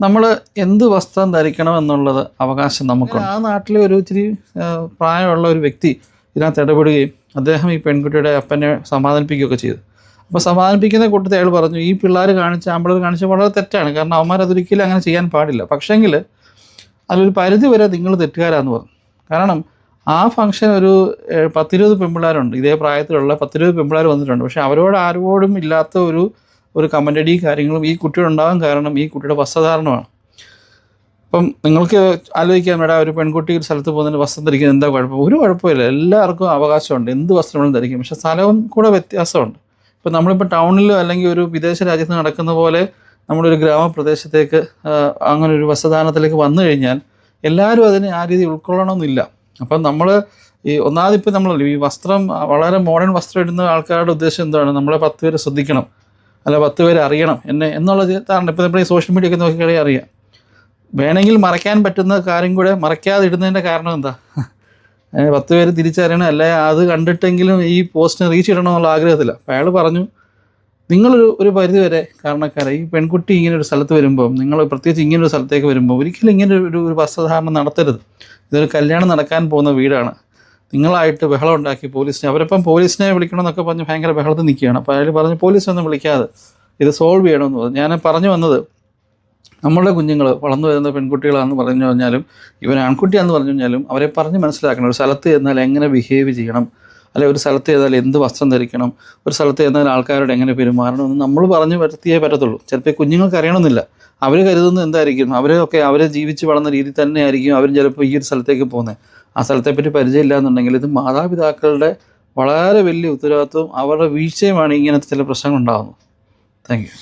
നമ്മൾ എന്ത് വസ്ത്രം ധരിക്കണം എന്നുള്ളത് അവകാശം നമുക്കുണ്ട്. ആ നാട്ടിലെ ഒരു ഇച്ചിരി പ്രായമുള്ള ഒരു വ്യക്തി ഇതിനകത്ത് ഇടപെടുകയും അദ്ദേഹം ഈ പെൺകുട്ടിയുടെ അപ്പനെ സമാധാനിപ്പിക്കുകയൊക്കെ ചെയ്തു. അപ്പോൾ സമാധാനിപ്പിക്കുന്ന കൂട്ടത്തിൽ അയാൾ പറഞ്ഞു, ഈ പിള്ളേർ ആമ്പിള്ളേർ കാണിച്ച വളരെ തെറ്റാണ്, കാരണം അവന്മാരതൊരിക്കലും അങ്ങനെ ചെയ്യാൻ പാടില്ല. പക്ഷേങ്കിൽ അതിലൊരു പരിധി വരെ നിങ്ങൾ തെറ്റുകാരാന്ന് പറഞ്ഞു. കാരണം ആ ഫംഗ്ഷൻ ഒരു 10-20 പെൺപിള്ളേരുണ്ട്, ഇതേ പ്രായത്തിലുള്ള 10-20 പെൺപിള്ളേർ വന്നിട്ടുണ്ട്. പക്ഷേ അവരോട് ആരോടും ഇല്ലാത്ത ഒരു കമൻ്റടി കാര്യങ്ങളും ഈ കുട്ടിയോടുണ്ടാകാൻ കാരണം ഈ കുട്ടിയുടെ വസ്ത്രധാരണമാണ്. അപ്പം നിങ്ങൾക്ക് ആലോചിക്കാൻ വേണ്ട, ഒരു പെൺകുട്ടി ഒരു സ്ഥലത്ത് പോകുന്നതിന് വസ്ത്രം ധരിക്കുന്നത് എന്താ കുഴപ്പം? ഒരു കുഴപ്പമില്ല, എല്ലാവർക്കും അവകാശമുണ്ട്, എന്ത് വസ്ത്രങ്ങളും ധരിക്കും. പക്ഷേ സ്ഥലവും കൂടെ വ്യത്യാസമുണ്ട്. ഇപ്പം നമ്മളിപ്പോൾ ടൗണിൽ അല്ലെങ്കിൽ ഒരു വിദേശ രാജ്യത്ത് നടക്കുന്ന പോലെ നമ്മളൊരു ഗ്രാമപ്രദേശത്തേക്ക് അങ്ങനെ ഒരു വസ്ത്രധാരണത്തിലേക്ക് വന്നു കഴിഞ്ഞാൽ എല്ലാവരും അതിന് ആ രീതി ഉൾക്കൊള്ളണമെന്നില്ല. അപ്പം നമ്മൾ ഒന്നാമതിപ്പോൾ നമ്മളല്ല ഈ വസ്ത്രം വളരെ മോഡേൺ വസ്ത്രം ഇടുന്ന ആൾക്കാരുടെ ഉദ്ദേശം എന്താണ്? നമ്മളെ 10 പേര് ശ്രദ്ധിക്കണം, അല്ല 10 പേര് അറിയണം എന്നുള്ള കാരണം. ഇപ്പോൾ നമ്മൾ ഈ സോഷ്യൽ മീഡിയ ഒക്കെ നോക്കിക്കഴിഞ്ഞാൽ അറിയാം. വേണമെങ്കിൽ മറയ്ക്കാൻ പറ്റുന്ന കാര്യം കൂടെ മറയ്ക്കാതെ ഇടുന്നതിൻ്റെ കാരണം എന്താ? 10 പേര് തിരിച്ചറിയണം, അല്ലെ അത് കണ്ടിട്ടെങ്കിലും ഈ പോസ്റ്റിന് റീച്ച് ഇടണമെന്നുള്ള ആഗ്രഹത്തില്ല. അപ്പോൾ അയാൾ പറഞ്ഞു, നിങ്ങളൊരു പരിധി വരെ കാരണക്കാരാണ്. ഈ പെൺകുട്ടി ഇങ്ങനെ ഒരു സ്ഥലത്ത് വരുമ്പോൾ, നിങ്ങൾ പ്രത്യേകിച്ച് ഇങ്ങനൊരു സ്ഥലത്തേക്ക് വരുമ്പോൾ ഒരിക്കലും ഇങ്ങനെ ഒരു വസ്ത്രധാരണം നടത്തരുത്. ഇതൊരു കല്യാണം നടക്കാൻ പോകുന്ന വീടാണ്. നിങ്ങളായിട്ട് ബഹളം ഉണ്ടാക്കി അവരപ്പം പോലീസിനെ വിളിക്കണമെന്നൊക്കെ പറഞ്ഞ് ഭയങ്കര ബഹളത്തിൽ നിൽക്കുകയാണ്. അപ്പോൾ അയാൾ പറഞ്ഞു, പോലീസൊന്നും വിളിക്കാതെ ഇത് സോൾവ് ചെയ്യണമെന്ന് പറഞ്ഞു. ഞാൻ പറഞ്ഞു വന്നത്, നമ്മളുടെ കുഞ്ഞുങ്ങൾ വളർന്നു വരുന്ന പെൺകുട്ടികളാണെന്ന് പറഞ്ഞു കഴിഞ്ഞാലും ഇവൻ ആൺകുട്ടിയാണെന്ന് പറഞ്ഞു കഴിഞ്ഞാലും അവരെ പറഞ്ഞ് മനസ്സിലാക്കണം. ഒരു സ്ഥലത്ത് ചെന്നാൽ എങ്ങനെ ബിഹേവ് ചെയ്യണം, അല്ലെങ്കിൽ ഒരു സ്ഥലത്ത് ചെന്നാൽ എന്ത് വസ്ത്രം ധരിക്കണം, ഒരു സ്ഥലത്ത് ചെന്നാൽ ആൾക്കാരോട് എങ്ങനെ പെരുമാറണം എന്ന് നമ്മൾ പറഞ്ഞ് വരുത്തിയേ പറ്റത്തുള്ളൂ. ചിലപ്പോൾ ഈ കുഞ്ഞുങ്ങൾക്ക് അറിയണമെന്നില്ല. അവർ കരുതുന്നത് എന്തായിരിക്കും, അവർ ജീവിച്ച് വളർന്ന രീതി തന്നെ ആയിരിക്കും അവരും ചിലപ്പോൾ ഈ ഒരു സ്ഥലത്തേക്ക് പോകുന്നത്. ആ സ്ഥലത്തെപ്പറ്റി പരിചയമില്ല എന്നുണ്ടെങ്കിൽ ഇത് മാതാപിതാക്കളുടെ വളരെ വലിയ ഉത്തരവാദിത്വവും അവരുടെ വീഴ്ചയുമാണ് ഇങ്ങനത്തെ ചില പ്രശ്നങ്ങൾ ഉണ്ടാകുന്നത്. Thank you.